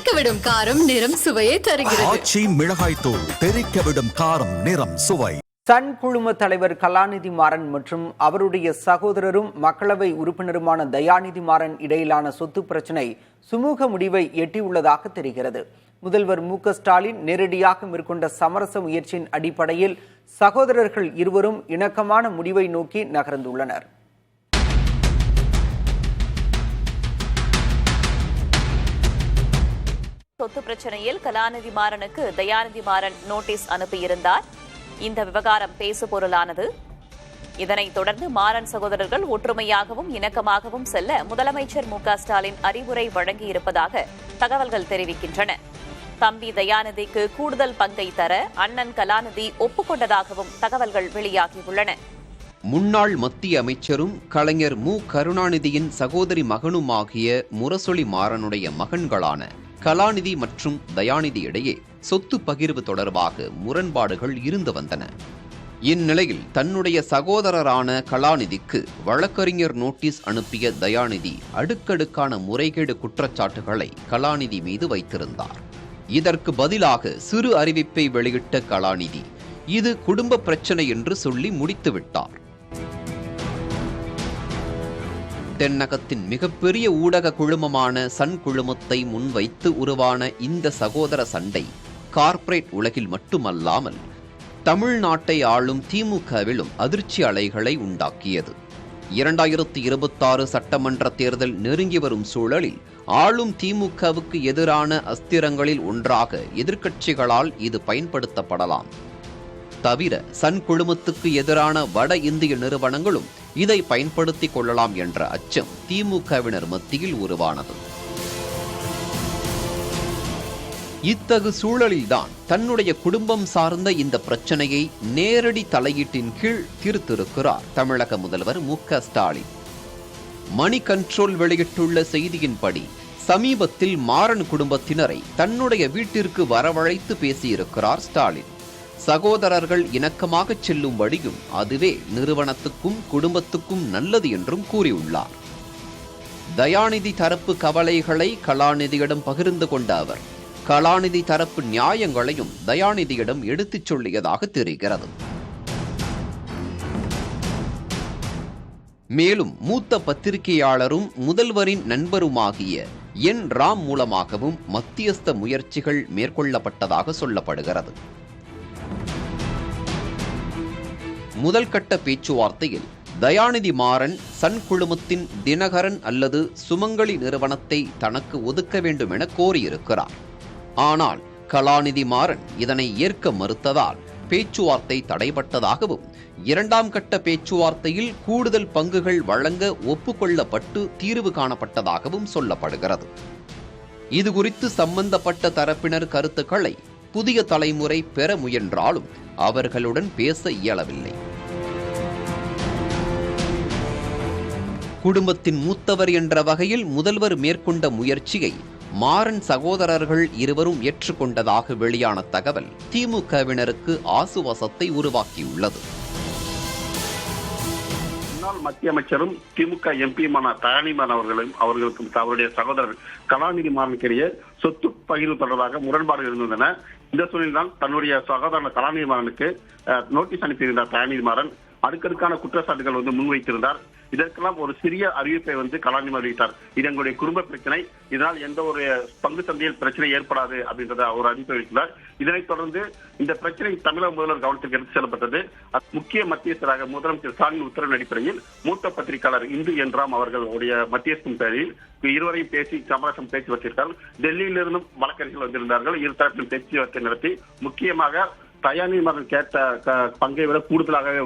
தெறிக்கவிடும் காரம் நிறம் சுவையை தருகிறது. ஆச்சி மிளகாய் தூள் தெறிக்கவிடும் காரம் நிறம் சுவை. சன் குழும தலைவர் கலாநிதி மாறன் மற்றும் அவருடைய சகோதரரும் மக்களவை உறுப்பினருமான தயாநிதி மாறன் இடையிலான சொத்து பிரச்சினை சுமூக முடிவை எட்டியுள்ளதாக தெரிகிறது. முதல்வர் மு.க.ஸ்டாலின் நேரடியாக மேற்கொண்ட சமரச முயற்சியின் அடிப்படையில் சகோதரர்கள் இருவரும் இணக்கமான முடிவை நோக்கி நகர்ந்துள்ளனர். சொத்து பிரச்சனையில் கலாநிதி மாறனுக்கு தயாநிதி மாறன் நோட்டீஸ் அனுப்பியிருந்தார். இந்த விவகாரம் பேசுபொருளானது. இதனைத் தொடர்ந்து மாறன் சகோதரர்கள் ஒற்றுமையாகவும் இணக்கமாகவும் செல்ல முதலமைச்சர் மு.க.ஸ்டாலின் அறிவுரை வழங்கியிருப்பதாக தகவல்கள் தெரிவிக்கின்றன. தம்பி தயாநிதிக்கு கூடுதல் பங்கை தர அண்ணன் கலாநிதி ஒப்புக்கொண்டதாகவும் தகவல்கள் வெளியாகியுள்ளன. முன்னாள் மத்திய அமைச்சரும் கலைஞர் மு. கருணாநிதியின் சகோதரி மகனுமாகிய முரசொலி மாறனுடைய மகன்களான கலாநிதி மற்றும் தயாநிதி இடையே சொத்து பகிர்வு தொடர்பாக முரண்பாடுகள் இருந்து வந்தன. இந்நிலையில் தன்னுடைய சகோதரரான கலாநிதிக்கு வழக்கறிஞர் நோட்டீஸ் அனுப்பிய தயாநிதி அடுக்கடுக்கான முறைகேடு குற்றச்சாட்டுகளை கலாநிதி மீது வைத்திருந்தார். இதற்கு பதிலாக சிறு அறிவிப்பை வெளியிட்ட கலாநிதி இது குடும்ப பிரச்சனை என்று சொல்லி முடித்துவிட்டார். தென்னகத்தின் மிகப்பெரிய ஊடக குழுமமான சன் குழுமத்தை முன்வைத்து உருவான இந்த சகோதர சண்டை கார்ப்பரேட் உலகில் மட்டுமல்லாமல் தமிழ்நாட்டை ஆளும் திமுகவிலும் அதிர்ச்சி அலைகளை உண்டாக்கியது. 2026 சட்டமன்ற தேர்தல் நெருங்கி வரும் சூழலில் ஆளும் திமுகவுக்கு எதிரான அஸ்திரங்களில் ஒன்றாக எதிர்க்கட்சிகளால் இது பயன்படுத்தப்படலாம். தவிர சன் குழுமத்துக்கு எதிரான வட இந்திய நிறுவனங்களும் இதை பயன்படுத்திக் கொள்ளலாம் என்ற அச்சம் திமுகவினர் மத்தியில் உருவானது. இத்தகு சூழலில்தான் தன்னுடைய குடும்பம் சார்ந்த இந்த பிரச்சனையை நேரடி தலையீட்டின் கீழ் தீர்த்திருக்கிறார் தமிழக முதல்வர் மு.க.ஸ்டாலின். மணி கண்ட்ரோல் வெளியிட்டுள்ள செய்தியின்படி சமீபத்தில் மாறன் குடும்பத்தினரை தன்னுடைய வீட்டிற்கு வரவழைத்து பேசியிருக்கிறார் ஸ்டாலின். சகோதரர்கள் இணக்கமாக செல்லும்படியும் அதுவே நிறுவனத்துக்கும் குடும்பத்துக்கும் நல்லது என்றும் கூறியுள்ளார். தயாநிதி தரப்பு கவலைகளை கலாநிதியிடம் பகிர்ந்து கொண்ட அவர் கலாநிதி தரப்பு நியாயங்களையும் தயாநிதியிடம் எடுத்துச் சொல்லியதாக தெரிகிறது. மேலும் மூத்த பத்திரிகையாளரும் முதல்வரின் நண்பருமாகிய என் ராம் மூலமாகவும் மத்தியஸ்த முயற்சிகள் மேற்கொள்ளப்பட்டதாக சொல்லப்படுகிறது. முதல் கட்ட பேச்சுவார்த்தையில் தயாநிதி மாறன் சன் குழுமத்தின் தினகரன் அல்லது சுமங்கலி நிறுவனத்தை தனக்கு ஒதுக்க வேண்டும் என கோரியிருக்கிறார். ஆனால் கலாநிதி மாறன் இதனை ஏற்க மறுத்ததால் பேச்சுவார்த்தை தடைபட்டதாகவும் இரண்டாம் கட்ட பேச்சுவார்த்தையில் கூடுதல் பங்குகள் வழங்க ஒப்புக்கொள்ளப்பட்டு தீர்வு காணப்பட்டதாகவும் சொல்லப்படுகிறது. இதுகுறித்து சம்பந்தப்பட்ட தரப்பினர் கருத்துக்களை புதிய தலைமுறை பெற முயன்றாலும் அவர்களுடன் பேச இயலவில்லை. குடும்பத்தின் மூத்தவர் என்ற வகையில் முதல்வர் மேற்கொண்ட முயற்சியை மாறன் சகோதரர்கள் இருவரும் ஏற்றுக்கொண்டதாக வெளியான தகவல் திமுகவினருக்கு ஆசுவாசத்தை உருவாக்கியுள்ளது. முன்னாள் மத்திய அமைச்சரும் திமுக எம்பியுமான தயாநிதி மாறன் அவர்களுக்கும் அவருடைய சகோதரர் கலாநிதி மாறனுக்கிடையே சொத்து பகிர்வு தொடர்பாக முரண்பாடுகள் இருந்தன. இந்த சூழலில்தான் தன்னுடைய சகோதரர் கலாநிதி மாறனுக்கு நோட்டீஸ் அனுப்பியிருந்தார் தயாநிதி மாறன். அடுக்கடுக்கான குற்றச்சாட்டுகள் முன்வைத்திருந்தார். இதற்கெல்லாம் ஒரு சிறிய அறிவிப்பை கலாநிதி வெளியிட்டார். இது எங்களுடைய குடும்ப பிரச்சனை, இதனால் எந்த ஒரு பங்கு சந்தையில் பிரச்சனை ஏற்படாது அப்படின்றத ஒரு அறிவிப்பை வைத்தார். இதனைத் தொடர்ந்து இந்த பிரச்சனை தமிழக முதல்வர் கவனத்திற்கு எடுத்து செல்லப்பட்டது. முக்கிய மத்தியஸ்தராக முதலமைச்சர் ஸ்டாலின் உத்தரவின் அடிப்படையில் மூத்த பத்திரிகையாளர் இந்து என் ராம் அவர்களுடைய மத்தியஸ்தம் பேரில் இருவரையும் பேசி சமரசம் பேச்சுவார்த்தைகள் டெல்லியிலிருந்தும் வழக்கறிஞர்கள் வந்திருந்தார்கள். இரு தரப்பிலும் பேச்சுவார்த்தை நடத்தி முக்கியமாக தயாநிதி மாறன் கேட்ட பங்கை விட கூடுதலாகவே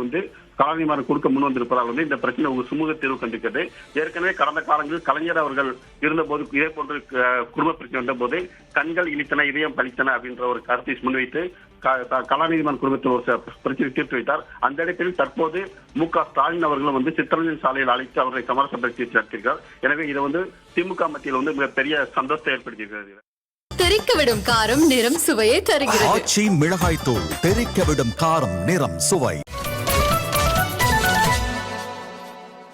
கலாநிதி மாறன் கொடுக்க முன் வந்திருப்பதால் இந்த பிரச்சனை ஒரு சுமூக தீர்வு கண்டிருக்கிறது. ஏற்கனவே கடந்த காலங்களில் கலைஞர் அவர்கள் இருந்தபோது இதே போன்ற குடும்ப பிரச்சனை வந்தபோது கண்கள் இழித்தன இதயம் பலித்தன அப்படின்ற ஒரு கருத்தை முன்வைத்து கலாநிதி மாறன் குடும்பத்தில் ஒரு பிரச்சனை தீர்த்து வைத்தார். அந்த இடத்தில் தற்போது மு.க.ஸ்டாலின் அவர்களும் சித்தரஞ்சன் சாலையில் அழைத்து அவர்களை சமரச பேச்சு நடத்தியிருக்கிறார். எனவே இதை திமுக மத்தியில் மிகப்பெரிய சந்தோஷத்தை ஏற்படுத்தியிருக்கிறது. தெறிக்கவிடும் காரம் நிறம் சுவையை தருகிறது. ஆச்சி மிளகாய் தூள் தெறிக்கவிடும் காரம் நிறம் சுவை.